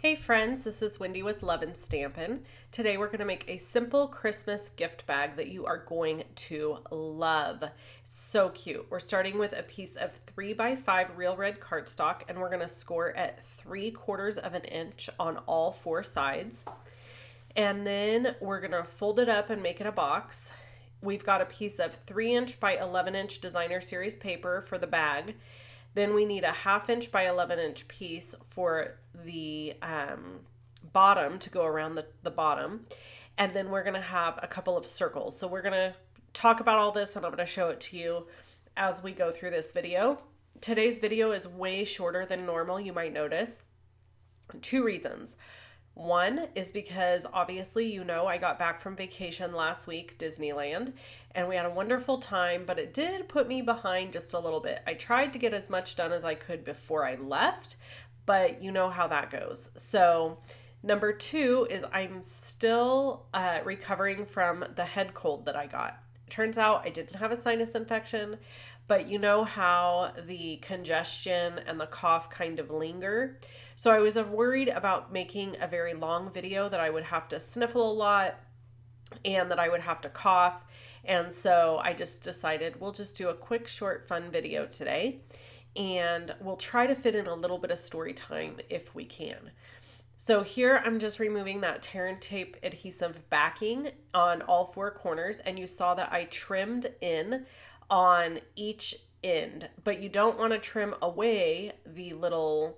Hey friends, this is Wendy with Love and Stampin'. Today we're going to make a simple Christmas gift bag that you are going to love. So cute. We're starting with a piece of 3x5 real red cardstock and we're going to score at 3/4 of an inch on all four sides. And then we're going to fold it up and make it a box. We've got a piece of 3" by 11" designer series paper for the bag. Then we need a 1/2" by 11" piece for the bottom to go around the bottom. And then we're going to have a couple of circles. So we're going to talk about all this and I'm going to show it to you as we go through this video. Today's video is way shorter than normal, you might notice. 2 reasons. One is because obviously, you know, I got back from vacation last week, Disneyland, and we had a wonderful time, but it did put me behind just a little bit. I tried to get as much done as I could before I left, but you know how that goes. So number 2 is I'm still recovering from the head cold that I got. Turns out I didn't have a sinus infection, but you know how the congestion and the cough kind of linger. So I was worried about making a very long video that I would have to sniffle a lot and that I would have to cough. And so I just decided we'll just do a quick, short, fun video today. And we'll try to fit in a little bit of story time if we can. So here I'm just removing that tear and tape adhesive backing on all 4 corners, and you saw that I trimmed in on each end, but you don't want to trim away the little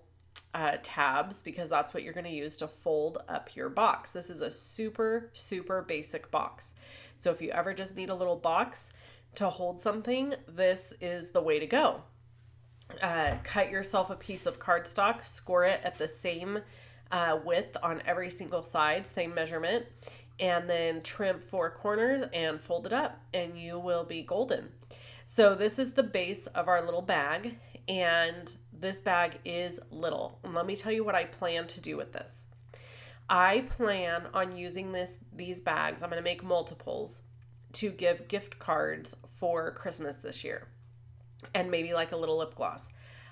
tabs because that's what you're going to use to fold up your box. This is a super, super basic box. So if you ever just need a little box to hold something, this is the way to go. Cut yourself a piece of cardstock, score it at the same width on every single side, same measurement, and then trim 4 corners and fold it up and you will be golden. So this is the base of our little bag, and this bag is little. And let me tell you what I plan to do with this. I plan on using these bags, I'm going to make multiples, to give gift cards for Christmas this year, and maybe like a little lip gloss.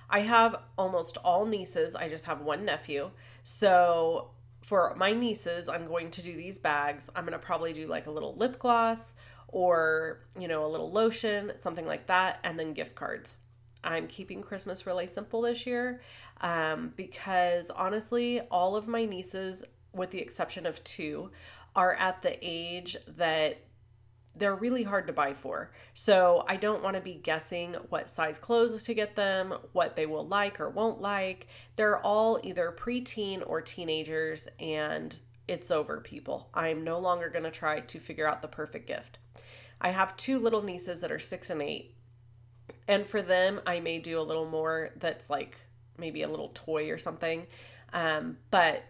I have almost all nieces. I just have one nephew. So for my nieces, I'm going to do these bags. I'm going to probably do like a little lip gloss or, you know, a little lotion, something like that, and then gift cards. I'm keeping Christmas really simple this year because honestly, all of my nieces, with the exception of 2, are at the age that they're really hard to buy for. So I don't want to be guessing what size clothes to get them, what they will like or won't like. They're all either preteen or teenagers, and it's over, people. I'm no longer going to try to figure out the perfect gift. I have 2 little nieces that are 6 and 8. And for them, I may do a little more that's like maybe a little toy or something. But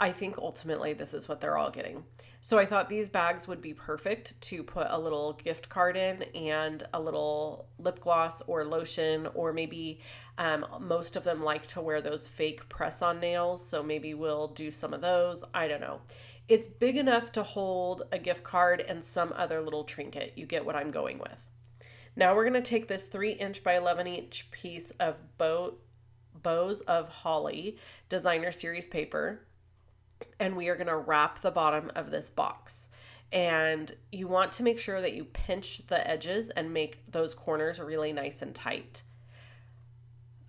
I think ultimately this is what they're all getting. So I thought these bags would be perfect to put a little gift card in and a little lip gloss or lotion, or maybe most of them like to wear those fake press-on nails. So maybe we'll do some of those. I don't know. It's big enough to hold a gift card and some other little trinket. You get what I'm going with. Now we're going to take this 3" by 11" piece of Bows of Holly designer series paper, and we are going to wrap the bottom of this box. And you want to make sure that you pinch the edges and make those corners really nice and tight.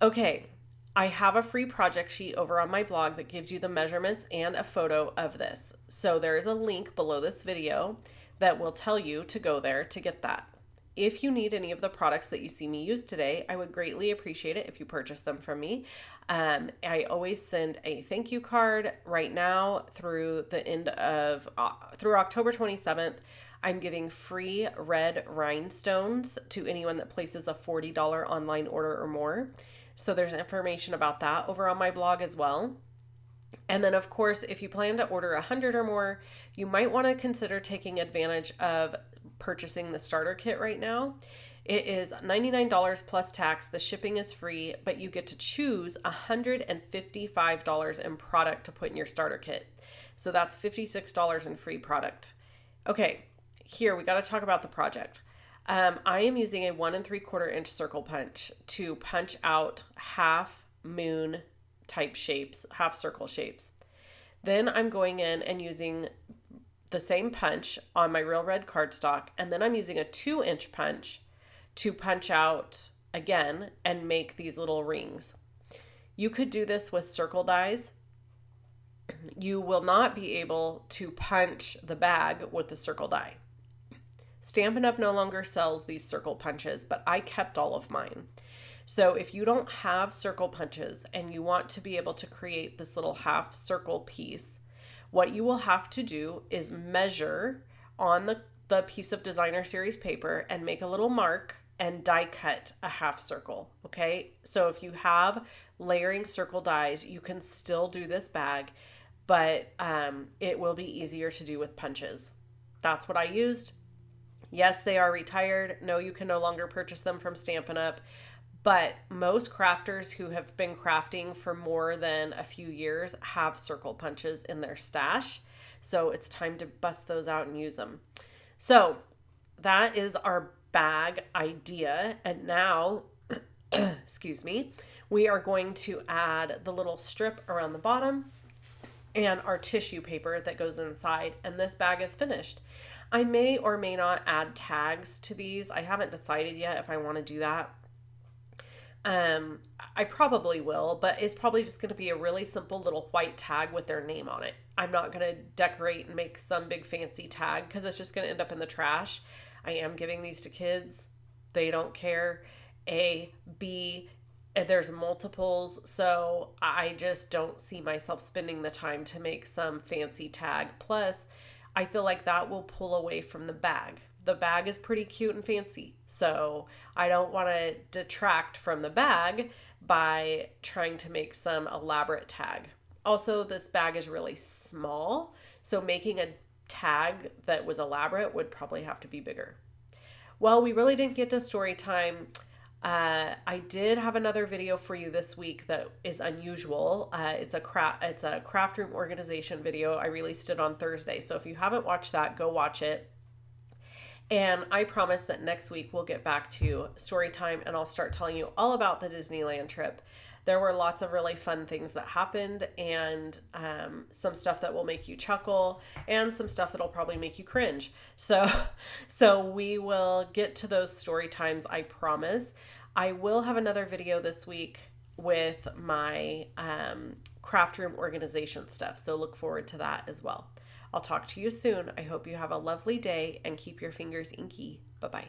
Okay, I have a free project sheet over on my blog that gives you the measurements and a photo of this. So there is a link below this video that will tell you to go there to get that. If you need any of the products that you see me use today, I would greatly appreciate it if you purchase them from me. I always send a thank you card. Right now through the end of, through October 27th, I'm giving free red rhinestones to anyone that places a $40 online order or more. So there's information about that over on my blog as well. And then of course, if you plan to order 100 or more, you might want to consider taking advantage of purchasing the starter kit right now. It is $99 plus tax. The shipping is free, but you get to choose $155 in product to put in your starter kit. So that's $56 in free product. Okay, here we got to talk about the project. I am using a 1 3/4 inch circle punch to punch out half moon type shapes, half circle shapes. Then I'm going in and using the same punch on my real red cardstock, and then I'm using a 2-inch punch to punch out again and make these little rings. You could do this with circle dies. You will not be able to punch the bag with the circle die. Stampin' Up! No longer sells these circle punches, but I kept all of mine. So if you don't have circle punches and you want to be able to create this little half circle piece, what you will have to do is measure on the piece of designer series paper and make a little mark and die cut a half circle, okay? So if you have layering circle dies, you can still do this bag, but it will be easier to do with punches. That's what I used. Yes, they are retired. No, you can no longer purchase them from Stampin' Up!, but most crafters who have been crafting for more than a few years have circle punches in their stash. So it's time to bust those out and use them. So that is our bag idea. And now, excuse me, we are going to add the little strip around the bottom and our tissue paper that goes inside, and this bag is finished. I may or may not add tags to these. I haven't decided yet if I want to do that. I probably will, but it's probably just going to be a really simple little white tag with their name on it. I'm not going to decorate and make some big fancy tag because it's just going to end up in the trash. I am giving these to kids. They don't care. A, B, there's multiples, so I just don't see myself spending the time to make some fancy tag. Plus, I feel like that will pull away from the bag. The bag is pretty cute and fancy, so I don't want to detract from the bag by trying to make some elaborate tag. Also, this bag is really small, so making a tag that was elaborate would probably have to be bigger. Well, we really didn't get to story time. I did have another video for you this week that is unusual. It's a craft room organization video. I released it on Thursday, so if you haven't watched that, go watch it. And I promise that next week we'll get back to story time and I'll start telling you all about the Disneyland trip. There were lots of really fun things that happened, and some stuff that will make you chuckle and some stuff that'll probably make you cringe. So we will get to those story times, I promise. I will have another video this week with my craft room organization stuff, so look forward to that as well. I'll talk to you soon. I hope you have a lovely day and keep your fingers inky. Bye-bye.